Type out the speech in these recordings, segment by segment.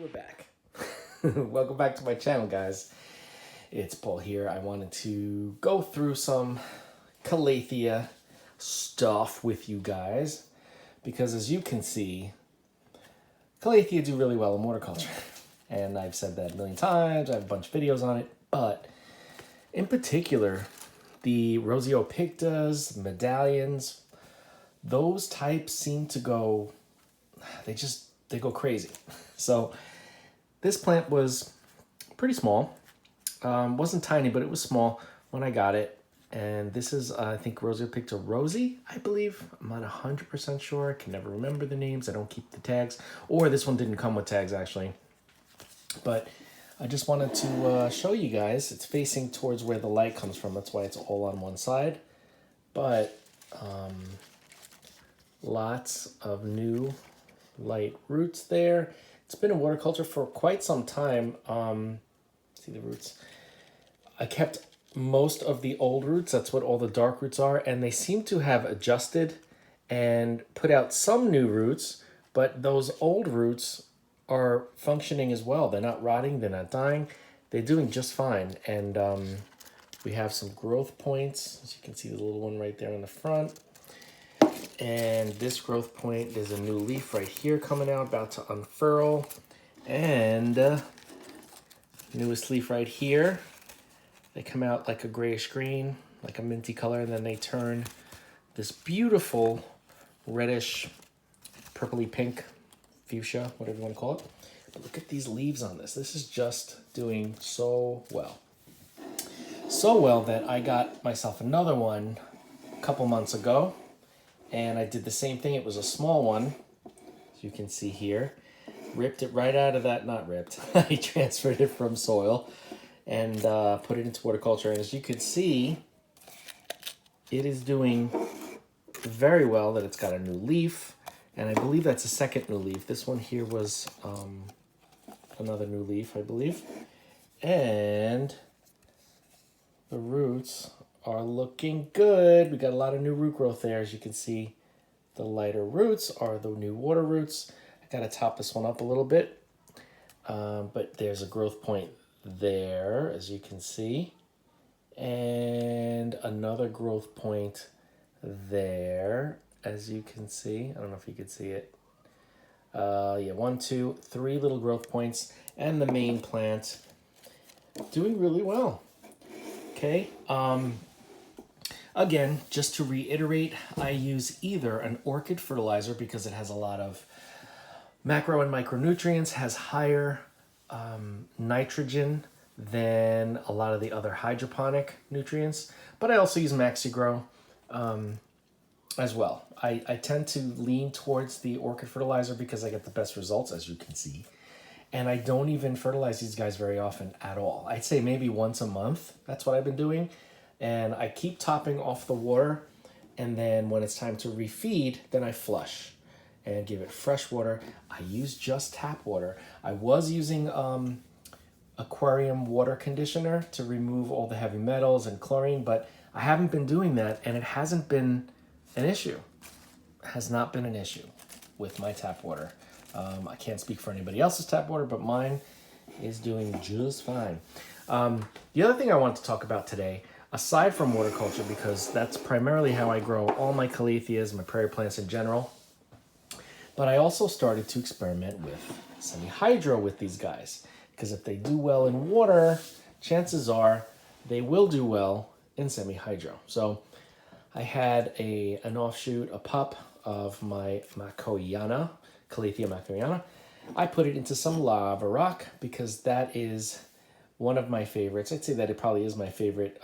we're back. Welcome back to my channel, guys. It's Paul here. I wanted to go through some Calathea stuff with you guys because, as you can see, Calathea do really well in watercolor. And I've said that a million times. I have a bunch of videos on it. But in particular, the Roseopictas, medallions, those types seem to go, they go crazy. So this plant was pretty small. Wasn't tiny, but it was small when I got it. And this is, I think, Roseopicta Rosie, I believe. I'm not 100% sure. I can never remember the names. I don't keep the tags. Or this one didn't come with tags, actually. But I just wanted to show you guys. It's facing towards where the light comes from. That's why it's all on one side. But lots of new light roots there. It's been in watercolor for quite some time. See the roots? I kept most of the old roots. That's what all the dark roots are. And they seem to have adjusted and put out some new roots. But those old roots are functioning as well. They're not rotting. They're not dying. They're doing just fine. And we have some growth points. As you can see, the little one right there in the front. And this growth point, there's a new leaf right here coming out, about to unfurl. And newest leaf right here. They come out like a grayish green, like a minty color, and then they turn this beautiful reddish, purpley pink, fuchsia, whatever you want to call it. But look at these leaves on this. This is just doing so well. So well that I got myself another one a couple months ago. And I did the same thing. It was a small one, as you can see here. Ripped it right out of that, not ripped. I transferred it from soil and put it into watercolor. And as you can see, it is doing very well that it's got a new leaf. And I believe that's a second new leaf. This one here was another new leaf, I believe. And the roots are looking good. We got a lot of new root growth there. As you can see, the lighter roots are the new water roots. I gotta top this one up a little bit, but there's a growth point there, as you can see, and another growth point there, as you can see. I don't know if you could see it. Yeah, 1, 2, 3 little growth points, and the main plant doing really well. Okay. Again, just to reiterate, I use either an orchid fertilizer because it has a lot of macro and micronutrients, has higher nitrogen than a lot of the other hydroponic nutrients, but I also use MaxiGrow as well. I tend to lean towards the orchid fertilizer because I get the best results, as you can see. And I don't even fertilize these guys very often at all. I'd say maybe once a month. That's what I've been doing. And I keep topping off the water, and then when it's time to refeed, then I flush and give it fresh water. I use just tap water. I was using aquarium water conditioner to remove all the heavy metals and chlorine, but I haven't been doing that, and it hasn't been an issue. It has not been an issue with my tap water. I can't speak for anybody else's tap water, but mine is doing just fine. The other thing I want to talk about today, aside from waterculture, because that's primarily how I grow all my calatheas, my prairie plants in general, but I also started to experiment with semi-hydro with these guys, because if they do well in water, chances are they will do well in semi-hydro. So I had an offshoot, a pup of my Makoyana, Calathea Makoyana. I put it into some lava rock because that is one of my favorites. I'd say that it probably is my favorite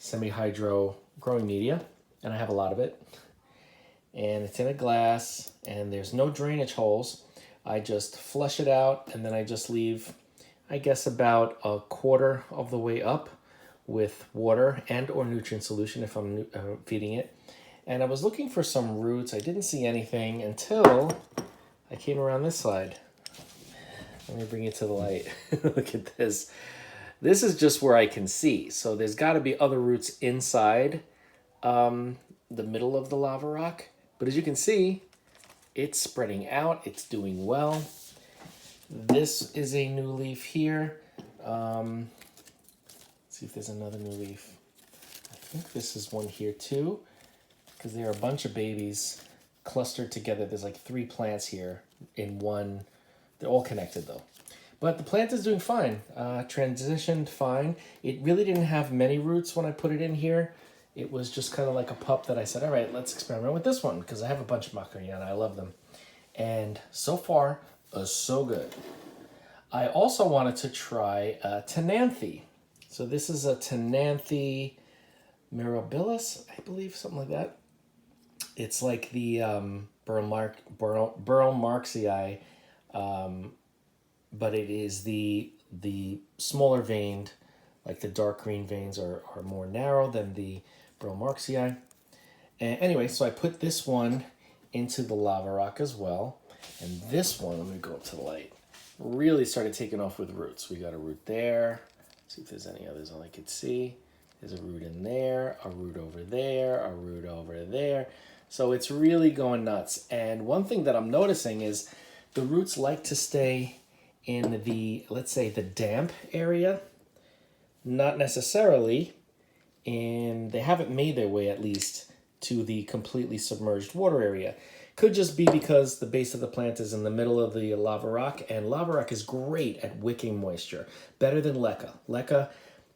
semi-hydro growing media, and I have a lot of it. And it's in a glass, and there's no drainage holes. I just flush it out, and then I just leave, I guess, about a quarter of the way up with water and or nutrient solution if I'm feeding it. And I was looking for some roots. I didn't see anything until I came around this side. Let me bring it to the light. Look at this. This is just where I can see. So there's got to be other roots inside the middle of the lava rock. But as you can see, it's spreading out. It's doing well. This is a new leaf here. Let's see if there's another new leaf. I think this is one here too, because there are a bunch of babies clustered together. There's like 3 plants here in one. They're all connected though. But the plant is doing fine, transitioned fine. It really didn't have many roots when I put it in here. It was just kind of like a pup that I said, all right, let's experiment with this one, because I have a bunch of Macariana. I love them. And so far, so good. I also wanted to try Tenanthe. So this is a Tenanthe mirabilis, I believe, something like that. It's like the Burlmarxii, but it is the smaller veined, like the dark green veins are more narrow than the Burlmarxii. And anyway, so I put this one into the lava rock as well. And this one, let me go up to the light, really started taking off with roots. We got a root there. See if there's any others I could see. There's a root in there, a root over there, a root over there. So it's really going nuts. And one thing that I'm noticing is the roots like to stay in the, let's say, the damp area, not necessarily they haven't made their way, at least, to the completely submerged water area. Could just be because the base of the plant is in the middle of the lava rock, and lava rock is great at wicking moisture, better than leca. Leca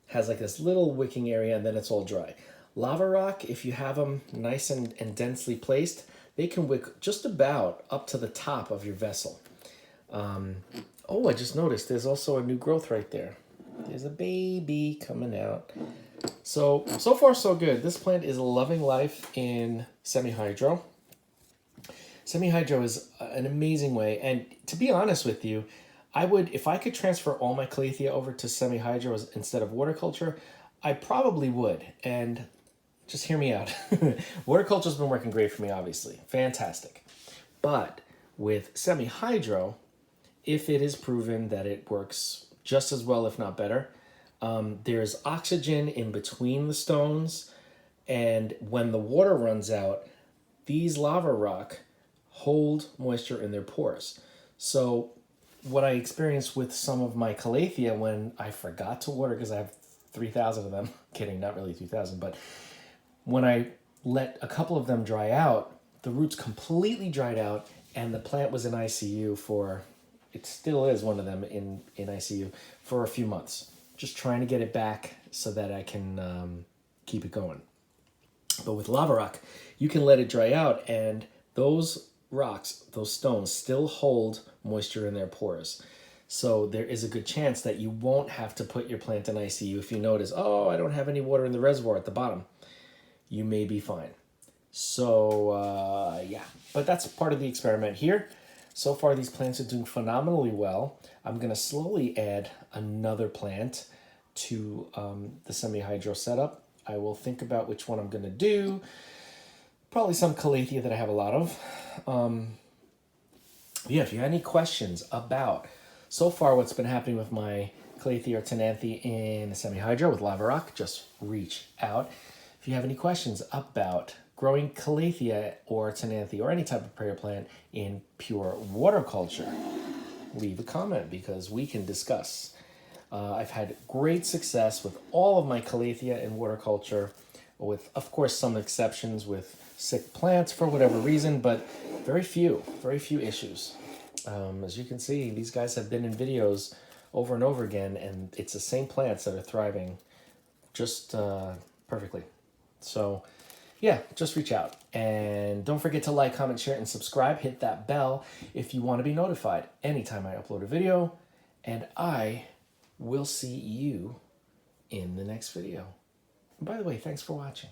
has like this little wicking area and then it's all dry. Lava rock, if you have them nice and densely placed, they can wick just about up to the top of your vessel. Oh, I just noticed there's also a new growth right there. There's a baby coming out. So far so good. This plant is loving life in semi-hydro. Semi-hydro is an amazing way, and to be honest with you, I would, if I could transfer all my Calathea over to semi-hydro instead of water culture, I probably would. And just hear me out. Water culture's been working great for me, obviously. Fantastic. But with semi-hydro, if it is proven that it works just as well, if not better, there's oxygen in between the stones, and when the water runs out, these lava rock hold moisture in their pores. So what I experienced with some of my Calathea when I forgot to water, because I have 3,000 of them, kidding, not really 2,000, but when I let a couple of them dry out, the roots completely dried out, and the plant was in ICU for, it still is one of them in ICU, for a few months. Just trying to get it back so that I can keep it going. But with lava rock, you can let it dry out, and those rocks, those stones, still hold moisture in their pores. So there is a good chance that you won't have to put your plant in ICU if you notice, oh, I don't have any water in the reservoir at the bottom. You may be fine. So yeah, but that's part of the experiment here. So far, these plants are doing phenomenally well. I'm going to slowly add another plant to the semi-hydro setup. I will think about which one I'm going to do. Probably some Calathea that I have a lot of. Yeah, if you have any questions about so far what's been happening with my Calathea or Tenanthe in semi-hydro with lava rock, just reach out. If you have any questions about growing Calathea or Tenanthe or any type of prayer plant in pure water culture, leave a comment because we can discuss. I've had great success with all of my Calathea in water culture, with, of course, some exceptions with sick plants for whatever reason, but very few issues. As you can see, these guys have been in videos over and over again, and it's the same plants that are thriving just perfectly. So yeah, just reach out. And don't forget to like, comment, share, and subscribe. Hit that bell if you want to be notified anytime I upload a video. And I will see you in the next video. And by the way, thanks for watching.